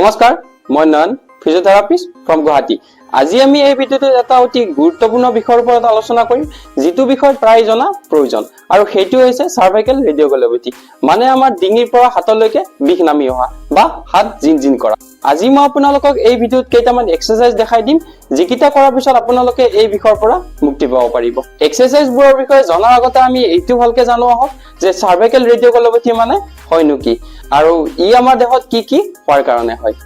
নমস্কাৰ মই নয়ন physiotherapist from Guwahati. আজি আমি এই ভিডিঅ'টোত এটা অতি গুৰুত্বপূৰ্ণ বিষয়ৰ ওপৰত আলোচনা কৰিম, যিটো বিষয় প্ৰায় জনা প্ৰয়োজন, আৰু সেইটো হৈছে চাৰ্ভাইকেল ৰেডিঅ'গ্ৰাভিটি, মানে আমাৰ ডিঙিৰ পৰা হাতলৈকে বিষ নামি অহা বা হাত জিনজিন কৰা। আজি মই আপোনালোকক এই ভিডিঅ'ত কেইটামান এক্সাৰচাইজ দেখাই দিম, যিকেইটা কৰাৰ পিছত আপোনালোকে এই বিষয়ৰ পৰা মুক্তি পাব পাৰিব। এক্সাৰচাইজবোৰৰ বিষয়ে জনাৰ আগতে আমি এইটো ভালকে জানো আহক যে চাৰ্ভাইকেল ৰেডিঅ'গ্ৰাভিটি মানে হয়নো কি, আৰু ই আমাৰ দেহত কি কি হোৱাৰ কাৰণে হয়।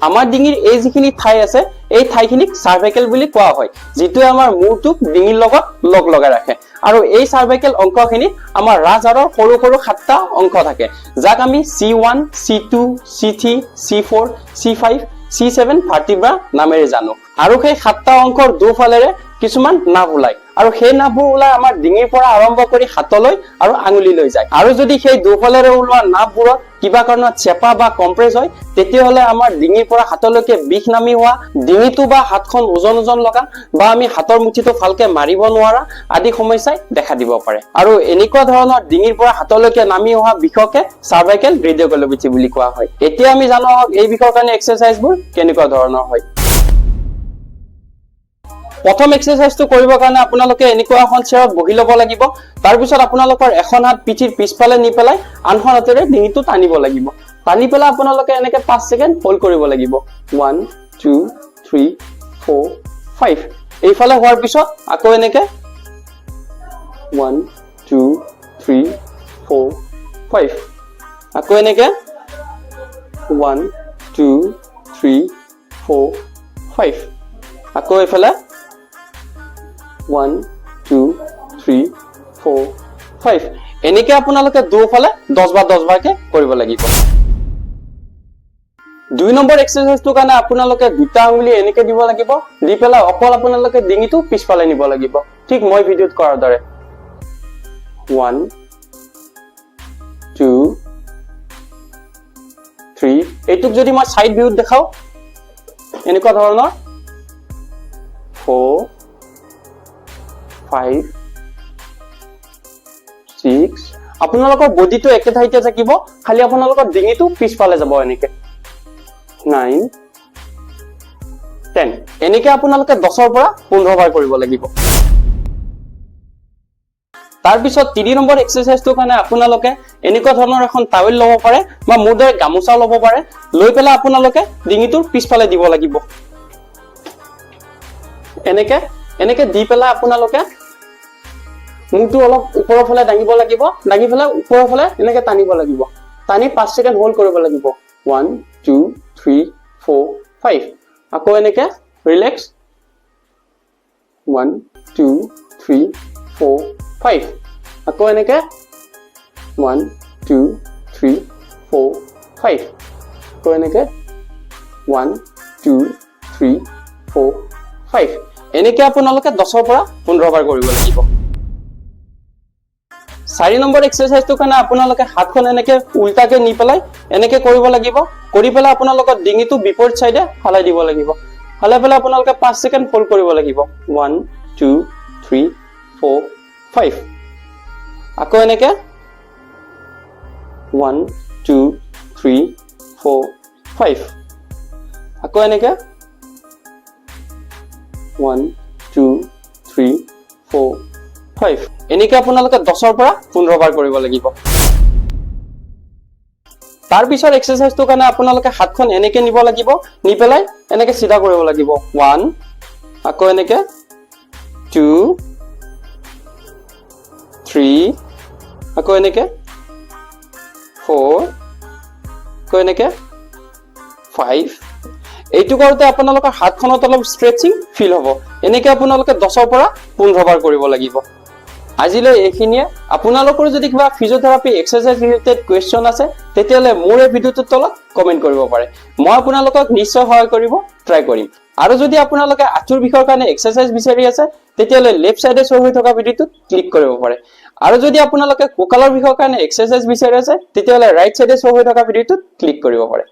আমাৰ ডিঙিৰ এই যিখিনি ঠাই আছে, এই ঠাইখিনিক চাৰ্ভাইকেল বুলি কোৱা হয়, যিটোৱে আমাৰ মূৰটোক ডিঙিৰ লগত লগ লগাই ৰাখে। আৰু এই চাৰ্ভাইকেল অংশখিনিত আমাৰ ৰাজহাড়ৰ সৰু সৰু 7টা অংশ থাকে, যাক আমি C1, C2, C3, C4, C5, C7 ভাৰ্টিব্ৰা নামেৰে জানো। আৰু সেই 7টা অংশৰ দুফালেৰে কিছুমান নাভ ওলাই, আৰু সেই নাভবোৰ ওলাই আমাৰ ডিঙিৰ পৰা আৰম্ভ কৰি হাতলৈ আৰু আঙুলিলৈ যায়। আৰু যদি সেই দুফালেৰে ওলোৱা নাভবোৰত কিবা কাৰণত চেপা বা কম্প্ৰেছ হয়, তেতিয়াহ'লে আমাৰ ডিঙিৰ পৰা হাতলৈকে বিষ নামি হোৱা, ডিঙিটো বা হাতখন ওজন লগা, বা আমি হাতৰ মুঠিটো ভালকে মাৰিব নোৱাৰা আদি সমস্যাই দেখা দিব পাৰে। আৰু এনেকুৱা ধৰণৰ ডিঙিৰ পৰা হাতলৈকে নামি অহা বিষকে চাৰ্ভাইকেল ৰেডিঅ'গ্ৰাভিটি বুলি কোৱা হয়। এতিয়া আমি জানো আহক এই বিষয়ৰ কাৰণে এক্সাৰচাইজবোৰ কেনেকুৱা ধৰণৰ হয়। প্ৰথম এক্সাৰচাইজটো কৰিবৰ কাৰণে আপোনালোকে এনেকুৱা এখন চেয়াৰত বহি ল'ব লাগিব। তাৰপিছত আপোনালোকৰ এখন হাত পিঠিৰ পিছফালে নি পেলাই আনখন হাতেৰে ডিঙিটো টানিব লাগিব। টানি পেলাই আপোনালোকে এনেকে 5 ছেকেণ্ড হোল্ড কৰিব লাগিব। 1 2 3 4 5। এইফালে হোৱাৰ পিছত আকৌ এনেকে 1 2 3 4 5। আকৌ এনেকে 1 2 3 4 5। আকৌ এইফালে 1 2 3 4 5। এনেকে আপোনালোকে দুফালে 10 বাৰকে কৰিব লাগিব। 2 নম্বৰ এক্সাৰচাইজটোৰ কাৰণে আপোনালোকে দুটা আঙুলি এনেকে দিব লাগিব, দি পেলাই অকল আপোনালোকে ডিঙিটো পিছফালে নিব লাগিব, ঠিক মই ভিডিঅ'ত কৰাৰ দৰে। 1 2 3। এইটোক যদি মই সাইড ভিউত দেখাও, এনেকুৱা ধৰণৰ 4 5 6। আপোনালোকৰ বডিটো একে ঠাইতে থাকিব, খালি আপোনালোকৰ ডিঙিটো পিছফালে যাব এনেকে। 9 10। এনেকে আপোনালোকে 10ৰ পৰা 15 বাৰ কৰিব লাগিব। তাৰপিছত 3 নম্বৰ এক্সাৰচাইজটোৰ কাৰণে আপোনালোকে এনেকুৱা ধৰণৰ এখন টাৱেল ল'ব পাৰে, বা মোৰ দৰে গামোচা ল'ব পাৰে। লৈ পেলাই আপোনালোকে ডিঙিটোৰ পিছফালে দিব লাগিব। এনেকে দি পেলাই আপোনালোকে মূৰটো অলপ ওপৰৰ ফালে দাঙিব লাগিব, দাঙি পেলাই ওপৰৰ ফালে এনেকে টানিব লাগিব। টানি 5 ছেকেণ্ড হোল্ড কৰিব লাগিব। 1 2 3 4 5। আকৌ এনেকে ৰিলেক্স। 1 2 3 4 5। আকৌ এনেকে 1 2 3 4 5। আকৌ এনেকে 1 2 3 4 5। এনেকে আপোনালোকে 10ৰ পৰা 15 বাৰ কৰিব লাগিব। 4 নম্বৰ এক্সাৰচাইজটোৰ কাৰণে আপোনালোকে হাতখন এনেকে উল্টাকে নি পেলাই এনেকে কৰিব লাগিব। কৰি পেলাই আপোনালোকৰ ডিঙিটো বিপৰীত চাইডে হালাই দিব লাগিব। হালাই পেলাই আপোনালোকে 5 ছেকেণ্ড হোল্ড কৰিব লাগিব। 1 2 3 4 5। আকৌ এনেকে 1 2 3 4 5। আকৌ এনেকে 1 2 3 4 5। এনেকে আপোনালোকে 10ৰ পৰা 15 বাৰ কৰিব লাগিব। তাৰ পিছৰ এক্সাৰচাইজটোৰ কাৰণে আপোনালোকে হাতখন এনেকে নিব লাগিব, নি পেলাই এনেকে চিধা কৰিব লাগিব। 1। আকৌ এনেকে 2 3। আকৌ এনেকে 4। আকৌ এনেকে 5। এইটো কৰোঁতে আপোনালোকৰ হাতখনত অলপ ষ্ট্ৰেচিং ফিল হ'ব। এনেকে আপোনালোকে 10ৰ পৰা 15 বাৰ কৰিব লাগিব। আজিলৈ এইখিনিয়ে। আপোনালোকৰ যদি কিবা ফিজিঅথেৰাপি এক্সাৰচাইজ ৰিলেটেড কুৱেশ্যন আছে, তেতিয়াহ'লে মোৰ এই ভিডিঅ'টোৰ তলত কমেণ্ট কৰিব পাৰে। মই আপোনালোকক নিশ্চয় সহায় কৰিব ট্ৰাই কৰিম। আৰু যদি আপোনালোকে আঁঠুৰ বিষয়ৰ কাৰণে এক্সাৰচাইজ বিচাৰি আছে, তেতিয়াহ'লে লেফ্ট চাইডে শ্ব' হৈ থকা ভিডিঅ'টোত ক্লিক কৰিব পাৰে। আৰু যদি আপোনালোকে কঁকালৰ বিষয়ৰ কাৰণে এক্সাৰচাইজ বিচাৰি আছে, তেতিয়াহ'লে ৰাইট চাইডে শ্ব' হৈ থকা ভিডিঅ'টোত ক্লিক কৰিব পাৰে।